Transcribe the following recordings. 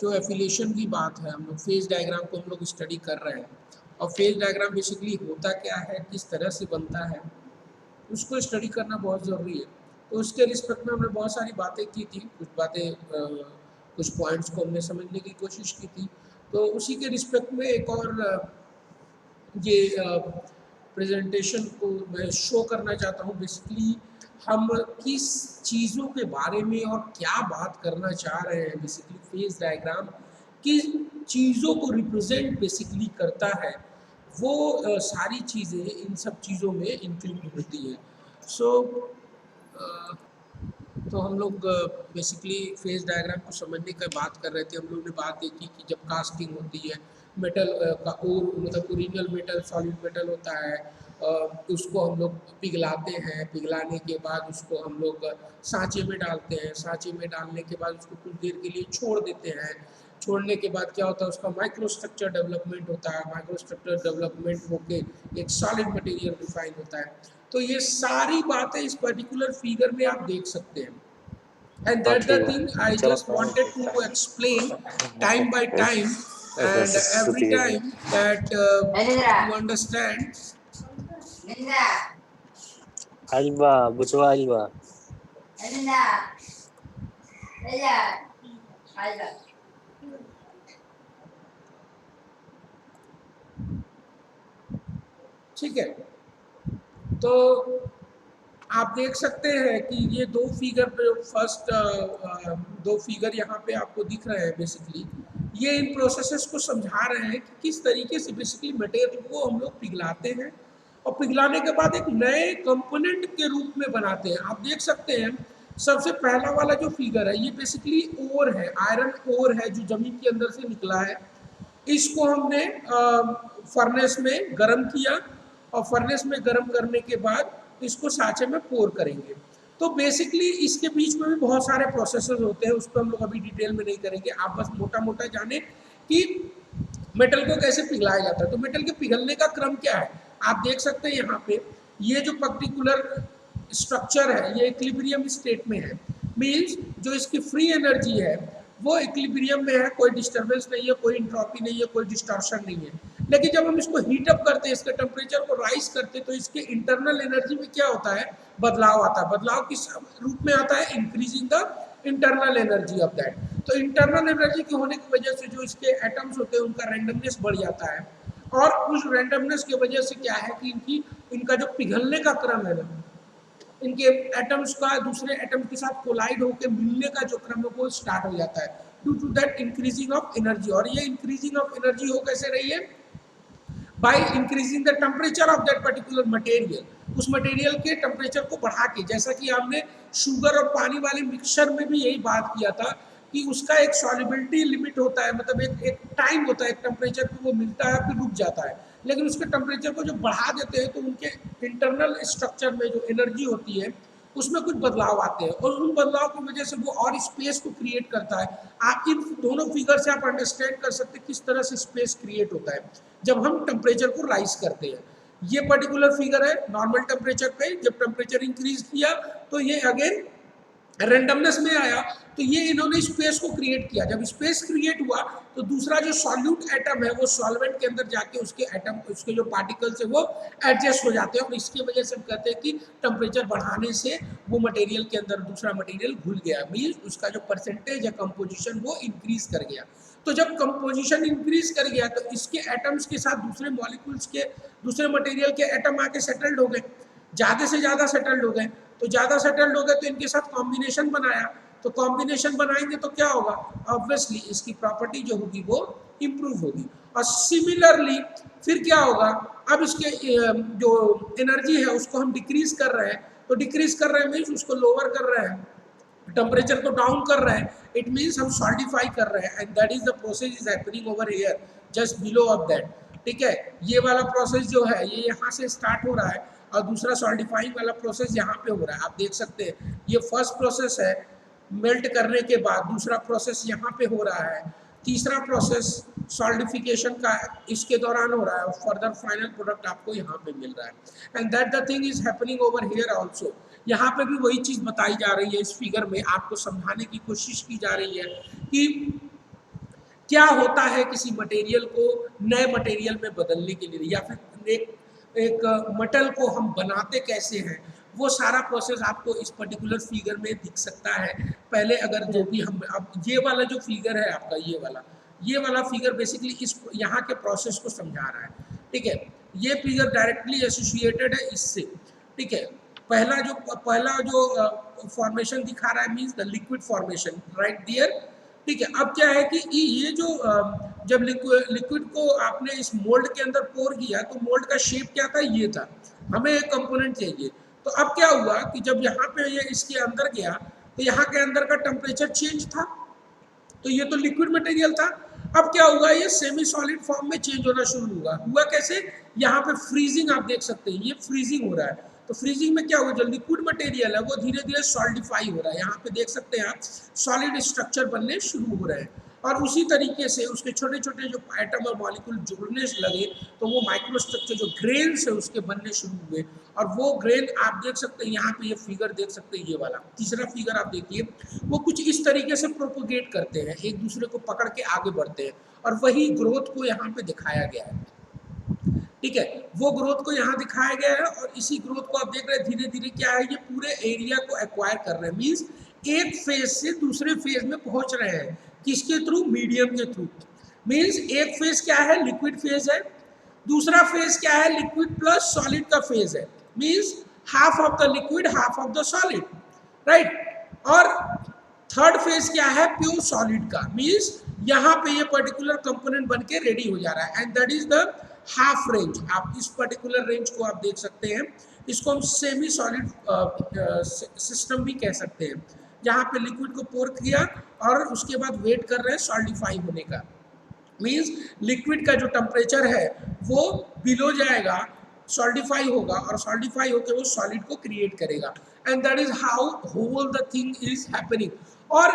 जो एफिलिएशन की बात है, हम लोग फेज डायग्राम को हम लोग स्टडी कर रहे हैं। और फेज डायग्राम बेसिकली होता क्या है, किस तरह से बनता है, उसको स्टडी करना बहुत ज़रूरी है। तो उसके रिस्पेक्ट में हमने बहुत सारी बातें की थी, कुछ बातें कुछ पॉइंट्स को हमने समझने की कोशिश की थी। तो उसी के रिस्पेक्ट में एक और ये प्रेजेंटेशन को मैं शो करना चाहता हूँ। बेसिकली हम किस चीज़ों के बारे में और क्या बात करना चाह रहे हैं। बेसिकली फेज डायग्राम किस चीज़ों को रिप्रेजेंट बेसिकली करता है, वो सारी चीज़ें इन सब चीज़ों में इंक्लूड होती हैं। सो तो हम लोग बेसिकली फेज डायग्राम को समझने की बात कर रहे थे। हम लोग ने बात ये की कि जब कास्टिंग होती है मेटल का, और मतलब ओरिजिनल मेटल सॉलिड मेटल होता है, उसको हम लोग पिघलाते हैं। पिघलाने के बाद उसको हम लोग सांचे में डालते हैं। सांचे में डालने के बाद उसको कुछ देर के लिए छोड़ देते हैं। छोड़ने के बाद क्या होता है, उसका माइक्रो स्ट्रक्चर डेवलपमेंट होता है। माइक्रो स्ट्रक्चर डेवलपमेंट होके एक सॉलिड मटेरियल रिफाइन होता है। तो ये सारी बातें इस पर्टिकुलर फिगर में आप देख सकते हैं। And हाँ that's the ठीक thing है, I चलो। just wanted to explain time by time, and every time that you understand. Alba, butuh Alba. ठीक है, तो आप देख सकते हैं कि ये दो फिगर पे फर्स्ट दो फिगर यहाँ पे आपको दिख रहे हैं। बेसिकली ये इन प्रोसेसेस को समझा रहे हैं कि किस तरीके से बेसिकली मटेरियल को हम लोग पिघलाते हैं और पिघलाने के बाद एक नए कंपोनेंट के रूप में बनाते हैं। आप देख सकते हैं सबसे पहला वाला जो फिगर है ये बेसिकली ओर है, आयरन ओर है जो जमीन के अंदर से निकला है। इसको हमने फर्नेस में गर्म किया और फर्नेस में गर्म करने के बाद इसको सांचे में पोर करेंगे। तो बेसिकली इसके बीच में भी बहुत सारे प्रोसेसेस होते हैं, उस पर हम लोग अभी डिटेल में नहीं करेंगे। आप बस मोटा मोटा जाने कि मेटल को कैसे पिघलाया जाता है। तो मेटल के पिघलने का क्रम क्या है, आप देख सकते हैं यहाँ पे ये जो पर्टिकुलर स्ट्रक्चर है ये इक्विलिब्रियम स्टेट में है। मीन्स जो इसकी फ्री एनर्जी है वो इक्विलिब्रियम में है, कोई डिस्टर्बेंस नहीं है, कोई इंट्रॉपी नहीं है, कोई डिस्टॉर्शन नहीं है। लेकिन जब हम इसको हीटअप करते हैं, इसके टेम्परेचर को राइज करते हैं, तो इसके इंटरनल एनर्जी में क्या होता है, बदलाव आता है। बदलाव किस रूप में आता है, increasing the internal energy of that. तो इंटरनल एनर्जी के होने की वजह से जो इसके एटम्स होते हैं उनका रैंडमनेस बढ़ जाता है। और उस रैंडमनेस की वजह से क्या है कि इनका जो पिघलने का क्रम है ना, इनके एटम्स का दूसरे एटम के साथ कोलाइड होकर मिलने का जो क्रम है वो स्टार्ट हो जाता है due to that increasing of energy. और ये इंक्रीजिंग ऑफ एनर्जी हो कैसे रही है, by increasing the temperature of that particular material. उस मटेरियल के टेम्परेचर को बढ़ा के, जैसा कि हमने शुगर और पानी वाले मिक्सचर में भी यही बात किया था कि उसका एक सॉल्युबिलिटी लिमिट होता है, मतलब एक टाइम होता है, एक टेम्परेचर पे वो मिलता है फिर रुक जाता है। लेकिन उसके टेम्परेचर को जो बढ़ा देते हैं तो उनके इंटरनल स्ट्रक्चर में जो एनर्जी होती है उसमें कुछ बदलाव आते हैं और उन बदलाव की वजह से वो और स्पेस को क्रिएट करता है। आप इन दोनों फिगर से आप अंडरस्टैंड कर सकते हैं किस तरह से स्पेस क्रिएट होता है जब हम टेम्परेचर को राइज करते हैं। ये पर्टिकुलर फिगर है नॉर्मल टेम्परेचर पे, जब टेम्परेचर इंक्रीज किया तो ये अगेन रैंडमनेस में आया, तो ये इन्होंने स्पेस को क्रिएट किया। जब स्पेस क्रिएट हुआ तो दूसरा जो सॉल्यूट एटम है वो सॉल्वेंट के अंदर जाके उसके एटम, उसके जो पार्टिकल्स है वो एडजस्ट हो जाते हैं और इसकी वजह से हम कहते हैं कि टेम्परेचर बढ़ाने से वो मटेरियल के अंदर दूसरा मटेरियल घुल गया, मीन्स उसका जो परसेंटेज है कंपोजिशन वो इंक्रीज कर गया। तो जब कंपोजिशन इंक्रीज कर गया तो इसके एटम्स के साथ दूसरे मॉलिक्यूल्स के, दूसरे मटेरियल के एटम आके सेटल्ड हो गए, ज़्यादा से ज़्यादा सेटल्ड हो गए। तो ज़्यादा सेटल्ड हो गए तो इनके साथ कॉम्बिनेशन बनाया, तो कॉम्बिनेशन बनाएंगे तो क्या होगा, ऑब्वियसली इसकी प्रॉपर्टी जो होगी वो इम्प्रूव होगी। और सिमिलरली फिर क्या होगा, अब इसके जो एनर्जी है उसको हम डिक्रीज कर रहे हैं, तो डिक्रीज कर रहे हैं मीन्स उसको लोअर कर रहे हैं, टेम्परेचर को डाउन कर रहे हैं, इट मीन्स हम सॉल्टिफाई कर रहे हैं। And that is the process is happening over here just below of that. ठीक है, ये वाला प्रोसेस जो है ये यहाँ से स्टार्ट हो रहा है और दूसरा सॉल्टिफाइंग वाला प्रोसेस यहाँ पे हो रहा है। आप देख सकते हैं ये फर्स्ट प्रोसेस है मेल्ट करने के बाद, दूसरा प्रोसेस यहाँ पे हो रहा है, तीसरा प्रोसेस सॉल्डिफिकेशन का इसके दौरान हो रहा है और फर्दर फाइनल प्रोडक्ट आपको यहाँ पे मिल रहा है। And that the thing is happening over here also. यहाँ पे भी वही चीज़ बताई जा रही है, इस फिगर में आपको समझाने की कोशिश की जा रही है कि क्या होता है किसी मटेरियल को नए मटेरियल में बदलने के लिए, या फिर एक मेटल को हम बनाते कैसे हैं, वो सारा प्रोसेस आपको इस पर्टिकुलर फिगर में दिख सकता है। पहले अगर जो भी हम, अब ये वाला जो फिगर है आपका, ये वाला फिगर बेसिकली इस यहाँ के प्रोसेस को समझा रहा है, ठीक है। ये फिगर डायरेक्टली एसोसिएटेड है इससे, ठीक है। पहला जो फॉर्मेशन दिखा रहा है means the liquid formation right there, ठीक है। अब क्या है कि ये जो जब लिक्विड को आपने इस मोल्ड के अंदर पोर किया तो मोल्ड का शेप क्या था, ये था, हमें एक कंपोनेंट चाहिए। तो अब क्या हुआ कि जब यहाँ पे ये इसके अंदर गया तो यहाँ के अंदर का टेम्परेचर चेंज था, तो ये तो लिक्विड मटेरियल था। अब क्या हुआ, ये सेमी सॉलिड फॉर्म में चेंज होना शुरू हुआ कैसे, यहाँ पे फ्रीजिंग आप देख सकते हैं, ये फ्रीजिंग हो रहा है। तो फ्रीजिंग में क्या हुआ, जो लिक्विड मटेरियल है वो धीरे धीरे सॉलिडिफाई हो रहा है, यहाँ पे देख सकते हैं आप सॉलिड स्ट्रक्चर बनने शुरू हो रहे हैं। और उसी तरीके से उसके छोटे छोटे जो एटम और मॉलिक्यूल जुड़ने लगे तो वो माइक्रो स्ट्रक्चर जो ग्रेन्स है उसके बनने शुरू हुए। और वो ग्रेन आप देख सकते हैं, यहाँ पे ये फिगर देख सकते हैं, ये वाला तीसरा फिगर आप देखिए, वो कुछ इस तरीके से प्रोपोगेट करते हैं, एक दूसरे को पकड़ के आगे बढ़ते हैं, और वही ग्रोथ को यहाँ पे दिखाया गया है, ठीक है। वो ग्रोथ को यहाँ दिखाया गया है, और इसी ग्रोथ को आप देख रहे हैं धीरे धीरे क्या है, ये पूरे एरिया को एक्वायर कर रहे हैं, मीन्स एक फेज से दूसरे फेज में पहुंच रहे हैं, किसके थ्रू, मीडियम के थ्रू। मीन्स एक फेज क्या है, लिक्विड फेज है, दूसरा फेज क्या है, लिक्विड प्लस सॉलिड का फेज है, means half of the liquid half of the solid, right. और थर्ड फेज क्या है, प्योर सॉलिड का, मीन्स यहाँ पे ये पर्टिकुलर कंपोनेंट बन के रेडी हो जा रहा है, and that is the half range. आप इस पर्टिकुलर रेंज को आप देख सकते हैं, इसको हम सेमी सॉलिड सिस्टम भी कह सकते हैं, जहाँ पे लिक्विड को पोर किया और उसके बाद वेट कर रहे हैं सॉलिडिफाई होने का। मीन्स लिक्विड का जो टेम्परेचर है वो बिलो जाएगा, सॉलिडिफाई होगा, और सॉलिडिफाई होकर वो सॉलिड को क्रिएट करेगा, and that is how whole the thing is happening. और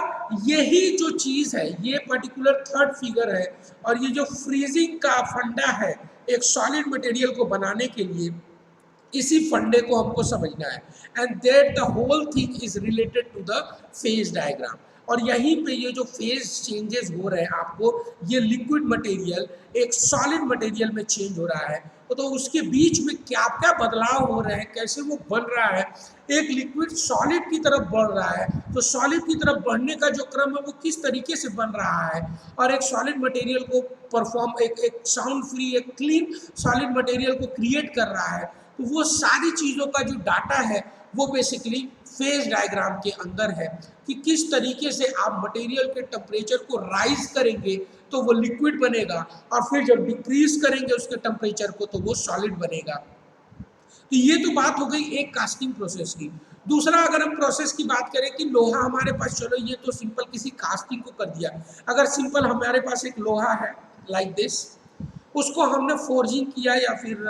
यही जो चीज़ है, ये पर्टिकुलर थर्ड फिगर है, और ये जो फ्रीजिंग का फंडा है एक सॉलिड मटेरियल को बनाने के लिए, इसी फंडे को हमको समझना है, and that the whole thing is related to the phase diagram. और यहीं पे ये जो फेज चेंजेस हो रहे हैं आपको, ये लिक्विड मटेरियल एक सॉलिड मटेरियल में चेंज हो रहा है, तो उसके बीच में क्या क्या बदलाव हो रहे हैं, कैसे वो बन रहा है। एक लिक्विड सॉलिड की तरफ बढ़ रहा है, तो सॉलिड की तरफ बढ़ने का जो क्रम है वो किस तरीके से बन रहा है, और एक सॉलिड मटेरियल को परफॉर्म, एक साउंड फ्री, एक क्लीन सॉलिड मटेरियल को क्रिएट कर रहा है। तो वो सारी चीज़ों का जो डाटा है वो बेसिकली फेज डायग्राम के अंदर है, कि किस तरीके से आप मटेरियल के टेम्परेचर को राइज करेंगे तो वो लिक्विड बनेगा, और फिर जब डिक्रीज करेंगे उसके टेम्परेचर को तो वो सॉलिड बनेगा। तो ये तो बात हो गई एक कास्टिंग प्रोसेस की। दूसरा अगर हम प्रोसेस की बात करें कि लोहा हमारे पास, चलो ये तो सिंपल किसी कास्टिंग को कर दिया, अगर सिंपल हमारे पास एक लोहा है लाइक दिस, उसको हमने फोर्जिंग किया या फिर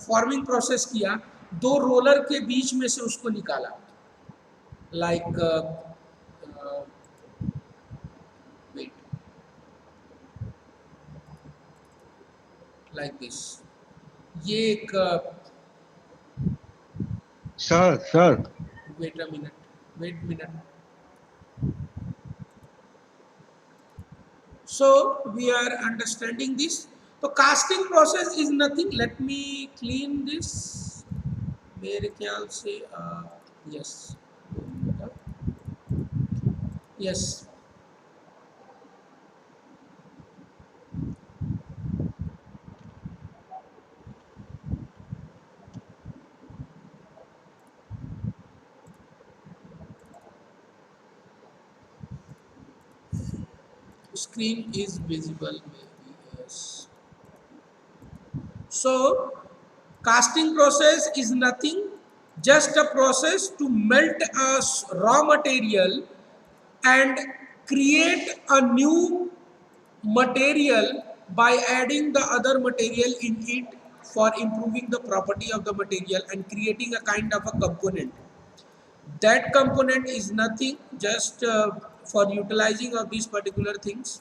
फॉर्मिंग प्रोसेस किया, दो रोलर के बीच में से उसको निकाला, लाइक वेट, लाइक दिस, ये एक sir wait a minute, so we are understanding this. तो casting process is nothing, let me clean this, मेरे ख्याल से yes screen is visible maybe, yes. So casting process is nothing, just a process to melt a raw material and create a new material by adding the other material in it for improving the property of the material and creating a kind of a component. That component is nothing, just for utilizing of these particular things.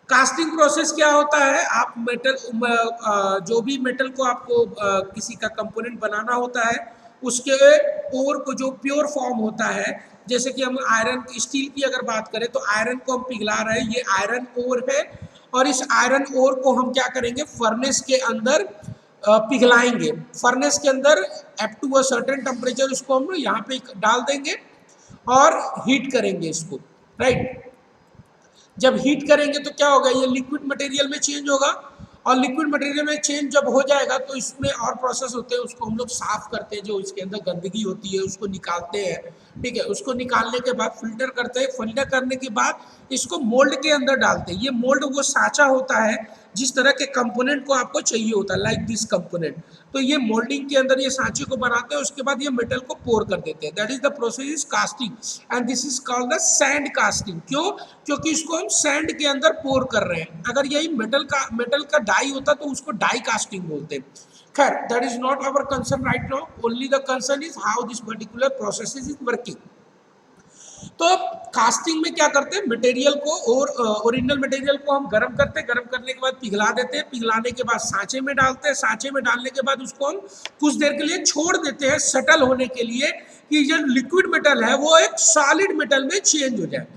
Casting process क्या होता है, आप metal, जो भी metal को आपको किसी का कंपोनेंट बनाना होता है उसके ओर को जो प्योर फॉर्म होता है, जैसे कि हम आयरन स्टील की अगर बात करें तो आयरन को हम पिघला रहे हैं, ये आयरन ओर है, और इस आयरन ओर को हम क्या करेंगे, फर्नेस के अंदर पिघलाएंगे। फर्नेस के अंदर up to a certain temperature उसको हम यहाँ पे डाल देंगे और हीट करेंगे इसको, राइट। जब हीट करेंगे तो क्या होगा, ये लिक्विड मटेरियल में चेंज होगा, और लिक्विड मटेरियल में चेंज जब हो जाएगा तो इसमें और प्रोसेस होते हैं, उसको हम लोग साफ करते हैं, जो इसके अंदर गंदगी होती है उसको निकालते हैं, ठीक है। उसको निकालने के बाद फिल्टर करते हैं, फिल्टर करने के बाद इसको मोल्ड के अंदर डालते हैं। ये मोल्ड वो सांचा होता है जिस तरह के कंपोनेंट को आपको चाहिए होता है, लाइक दिस कंपोनेंट। तो ये मोल्डिंग के अंदर ये सांचे को बनाते हैं, उसके बाद ये मेटल को पोर कर देते हैं। That is the process is casting and this is called the sand casting. क्यों? क्योंकि इसको हम सैंड के अंदर पोर कर रहे हैं। अगर यही मेटल का डाई होता तो उसको डाई कास्टिंग बोलते हैं। खैर, that is not our concern right now, only the concern is how this particular process is working. तो कास्टिंग में क्या करते हैं, मटेरियल को और ओरिजिनल मटेरियल को हम गर्म करते हैं, गर्म करने के बाद पिघला देते हैं, पिघलाने के बाद सांचे में डालते हैं, सांचे में डालने के बाद उसको हम कुछ देर के लिए छोड़ देते हैं सेटल होने के लिए, कि जो लिक्विड मेटल है वो एक सॉलिड मेटल में चेंज हो जाए।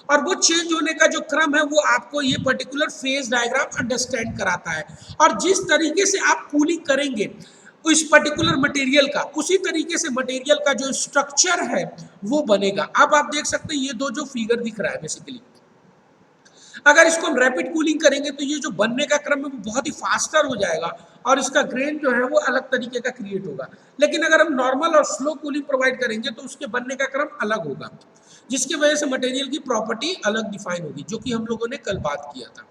और वो चेंज होने का जो क्रम है वो आपको ये पर्टिकुलर फेज डायग्राम अंडरस्टैंड कराता है। और जिस तरीके से आप कूलिंग करेंगे इस पर्टिकुलर मटेरियल का, उसी तरीके से मटेरियल का जो स्ट्रक्चर है वो बनेगा। अब आप देख सकते हैं ये दो जो फिगर दिख रहा है बेसिकली, अगर इसको हम रैपिड कूलिंग करेंगे तो ये जो बनने का क्रम है वो बहुत ही फास्टर हो जाएगा और इसका ग्रेन जो है वो अलग तरीके का क्रिएट होगा। लेकिन अगर हम नॉर्मल और स्लो कूलिंग प्रोवाइड करेंगे तो उसके बनने का क्रम अलग होगा, जिसकी वजह से मटेरियल की प्रॉपर्टी अलग डिफाइन होगी, जो कि हम लोगों ने कल बात किया था।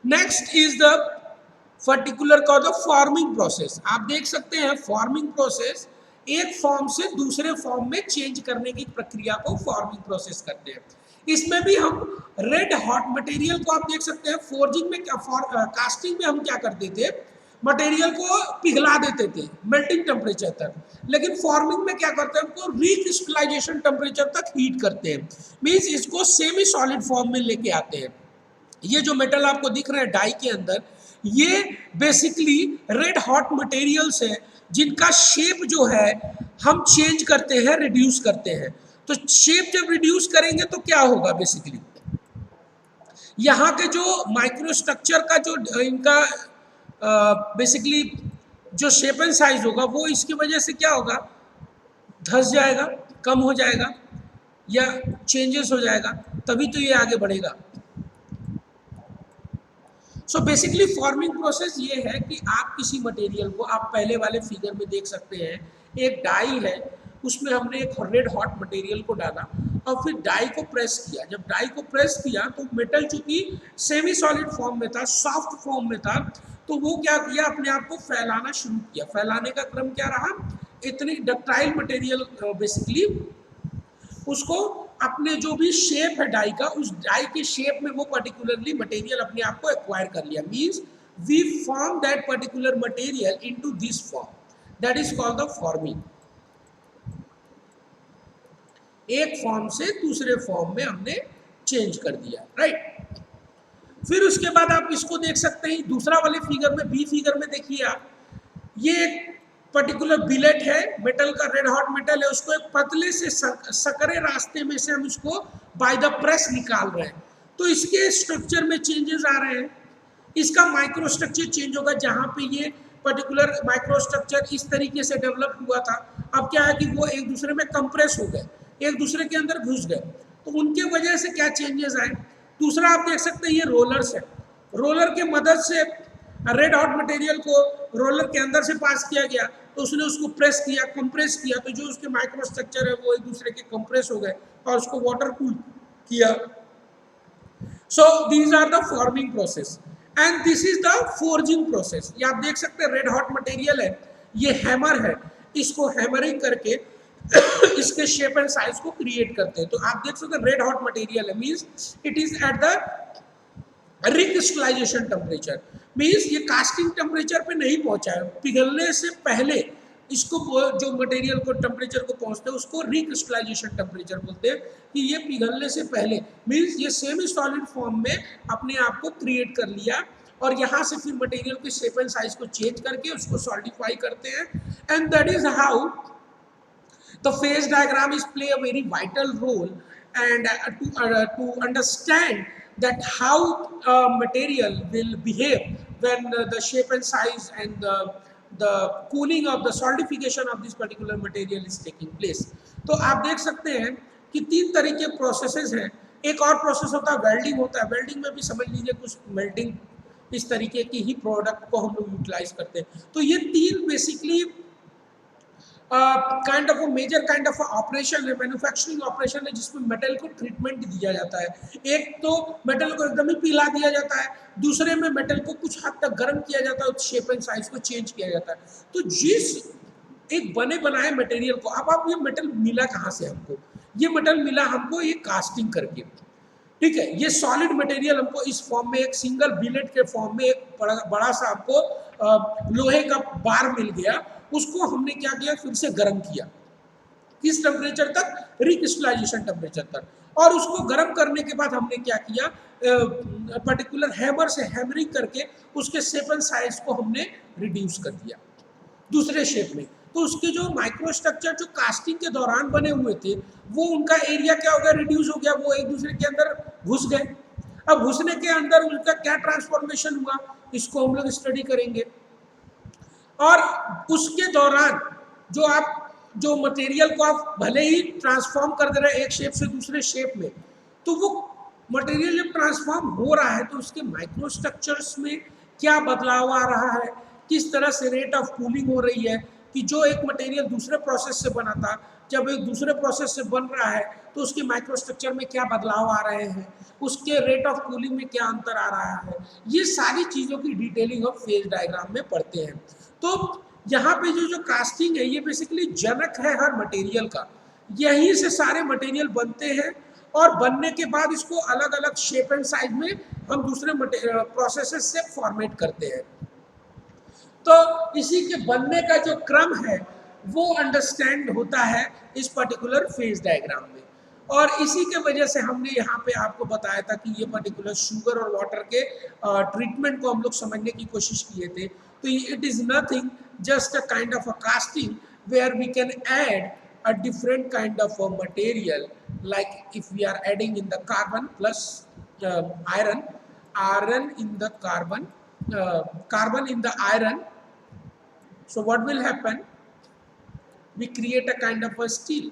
नेक्स्ट इज द पर्टिकुलर का द फॉर्मिंग प्रोसेस। आप देख सकते हैं फॉर्मिंग प्रोसेस, एक फॉर्म से दूसरे फॉर्म में चेंज करने की प्रक्रिया को फॉर्मिंग प्रोसेस करते हैं। इसमें भी हम रेड हॉट मटेरियल को आप देख सकते हैं, फोर्जिंग में क्या, कास्टिंग में हम क्या करते थे, मटेरियल को पिघला देते थे मेल्टिंग टेम्परेचर तक, लेकिन फॉर्मिंग में क्या करते हैं, उनको रिक्रिस्टलाइजेशन टेम्परेचर तक हीट करते हैं, मींस इसको सेमी सॉलिड फॉर्म में लेके आते हैं। ये जो मेटल आपको दिख रहे हैं डाई के अंदर, ये बेसिकली रेड हॉट मटेरियल्स हैं जिनका शेप जो है हम चेंज करते हैं, रिड्यूस करते हैं। तो शेप जब रिड्यूस करेंगे तो क्या होगा, बेसिकली यहाँ के जो माइक्रोस्ट्रक्चर का जो इनका बेसिकली जो शेप एंड साइज होगा वो इसकी वजह से क्या होगा, धंस जाएगा, कम हो जाएगा या चेंजेस हो जाएगा, तभी तो ये आगे बढ़ेगा। सो बेसिकली फॉर्मिंग प्रोसेस ये है कि आप किसी मटेरियल को, आप पहले वाले फिगर में देख सकते हैं, एक डाई है, उसमें हमने एक रेड हॉट मटेरियल को डाला और फिर डाई को प्रेस किया। जब डाई को प्रेस किया तो मेटल चूंकि सेमी सॉलिड फॉर्म में था, सॉफ्ट फॉर्म में था, तो वो क्या किया, अपने आप को फैलाना शुरू किया। फैलाने का क्रम क्या रहा, इतनी डक्टाइल मटेरियल बेसिकली उसको अपने जो भी शेप है डाई का, उस डाई के शेप में वो पर्टिकुलरली मटेरियल अपने आप को एक्वायर कर लिया। Means we form that particular material into this form, that is called the forming. एक फॉर्म से दूसरे फॉर्म में हमने चेंज कर दिया, राइट। फिर उसके बाद आप इसको देख सकते हैं दूसरा वाले फिगर में, बी फिगर में देखिए आप, ये एक पर्टिकुलर बिलेट है, मेटल का रेड हॉट मेटल है, उसको एक पतले से सकरे रास्ते में से हम इसको बाय द प्रेस निकाल रहे हैं। तो इसके स्ट्रक्चर में चेंजेस आ रहे हैं, इसका माइक्रो स्ट्रक्चर चेंज होगा। जहाँ पे ये पर्टिकुलर माइक्रो स्ट्रक्चर इस तरीके से डेवलप हुआ था, अब क्या है कि वो एक दूसरे में कंप्रेस हो गए, एक दूसरे के अंदर घुस गए, तो उनके वजह से क्या चेंजेस आए। दूसरा आप देख सकते हैं ये रोलर्स है, रोलर के मदद से रेड हॉट मटेरियल को रोलर के अंदर से पास किया गया, तो उसने उसको प्रेस किया, कंप्रेस किया, तो जो उसके माइक्रो स्ट्रक्चर है वो एक दूसरे के कंप्रेस हो गए और उसको वाटर कूल किया। So these are the forming process and this is the forging process. ये आप देख सकते हैं रेड हॉट मटेरियल है, ये हैमर है, इसको हैमरिंग करके इसके शेप एंड साइज को क्रिएट करते हैं। तो आप देख सकते हैं रेड हॉट मटेरियल है, means it is at the recrystallisation temperature, means ये कास्टिंग टेम्परेचर पे नहीं पहुंचा है, पिघलने से पहले इसको जो मटेरियल को टेम्परेचर को पहुंचते हैं उसको रिक्रिस्टलाइजेशन टेम्परेचर बोलते हैं, कि ये पिघलने से पहले, मींस ये सेमी सॉलिड फॉर्म में अपने आप को क्रिएट कर लिया और यहाँ से फिर मटेरियल के शेप एंड साइज को चेंज करके उसको सॉलिडिफाई करते हैं and that is how The phase diagram is play a very vital role and to understand that how material will behave when the shape and size and the cooling of the solidification of this particular material is taking place. तो आप देख सकते हैं कि 3 तरह के processes हैं. एक और प्रोसेस होता है वेल्डिंग होता है. वेल्डिंग में भी समझ लीजिए कुछ मेल्टिंग इस तरीके की ही प्रोडक्ट को हम लोग यूटिलाइज करते हैं. तो ये 3 basically kind of major kind of operation है, मैन्युफैक्चरिंग ऑपरेशन है, जिसमें मेटल को ट्रीटमेंट दिया जाता है. एक तो मेटल को एकदम ही पिघला दिया जाता है, दूसरे में मेटल को कुछ हद तक गर्म किया जाता है, शेप एंड साइज को चेंज किया जाता है. तो जिस एक बने बनाए मटेरियल को, अब आप ये मेटल मिला कहाँ से हमको? ये मेटल मिला हमको ये कास्टिंग करके. ठीक है, ये सॉलिड मटेरियल हमको इस फॉर्म में एक सिंगल बिलेट के फॉर्म में एक बड़ा सा हमको लोहे का बार मिल गया. उसको हमने क्या किया, फिर से गर्म किया. किस टेम्परेचर तक? रिक्रिस्टलाइजेशन टेम्परेचर तक. और उसको गर्म करने के बाद हमने क्या किया, पर्टिकुलर हैमर से हैमरिंग करके उसके शेप एंड साइज को हमने रिड्यूस कर दिया दूसरे शेप में. तो उसके जो माइक्रो स्ट्रक्चर जो कास्टिंग के दौरान बने हुए थे, वो उनका एरिया क्या हो गया, रिड्यूस हो गया. वो एक दूसरे के अंदर घुस गए. अब घुसने के अंदर उनका क्या ट्रांसफॉर्मेशन हुआ, इसको हम लोग स्टडी करेंगे. और उसके दौरान जो मटेरियल को आप भले ही ट्रांसफॉर्म कर दे रहे हैं एक शेप से दूसरे शेप में, तो वो मटेरियल जब ट्रांसफॉर्म हो रहा है तो उसके माइक्रो स्ट्रक्चर्स में क्या बदलाव आ रहा है, किस तरह से रेट ऑफ कूलिंग हो रही है, कि जो एक मटेरियल दूसरे प्रोसेस से बना था, जब एक दूसरे प्रोसेस से बन रहा है तो उसके माइक्रो स्ट्रक्चर में क्या बदलाव आ रहे हैं, उसके रेट ऑफ कूलिंग में क्या अंतर आ रहा है. ये सारी चीज़ों की डिटेलिंग हम फेज डायग्राम में पढ़ते हैं. तो यहाँ पे जो कास्टिंग है ये बेसिकली जनक है हर मटेरियल का. यहीं से सारे मटेरियल बनते हैं और बनने के बाद इसको अलग अलग शेप एंड साइज में हम दूसरे प्रोसेसेस से फॉर्मेट करते हैं. तो इसी के बनने का जो क्रम है वो अंडरस्टैंड होता है इस पर्टिकुलर फेज डायग्राम में. और इसी के वजह से हमने यहाँ पे आपको बताया था कि ये पर्टिकुलर शुगर और वाटर के ट्रीटमेंट को हम लोग समझने की कोशिश किए थे. तो it is nothing just a kind of a casting where we can add a different kind of a material, like if we are adding in the carbon plus iron in the carbon in the iron. So what will happen? We create a kind of a steel.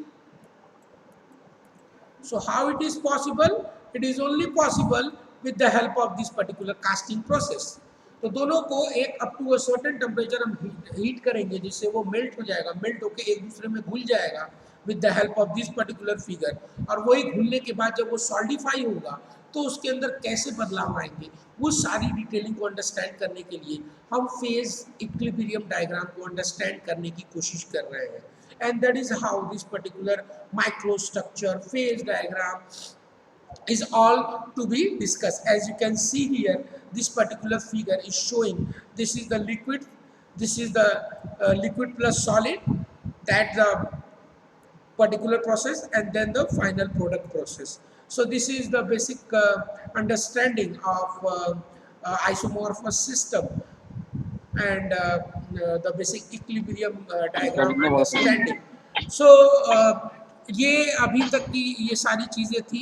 So how it is possible? It is only possible with the help of this particular casting process. तो दोनों को एक up to a certain temperature हम heat करेंगे, जिससे वो melt हो जाएगा, मेल्ट होकर एक दूसरे में घुल जाएगा with the help of this particular figure. और वही घुलने के बाद जब वो सॉलिडिफाई होगा तो उसके अंदर कैसे बदलाव आएंगे, वो सारी डिटेलिंग को अंडरस्टैंड करने के लिए हम फेज इक्विलिब्रियम डायग्राम को अंडरस्टैंड करने की कोशिश कर रहे हैं. And that is how this particular micro structure phase diagram is all to be discussed. As you can see here, this particular figure is showing this is the liquid, this is the liquid plus solid, that the particular process, and then the final product process. So this is the basic understanding of isomorphous system and the basic equilibrium diagram understanding. So ये अभी तक की ये सारी चीज़ें थी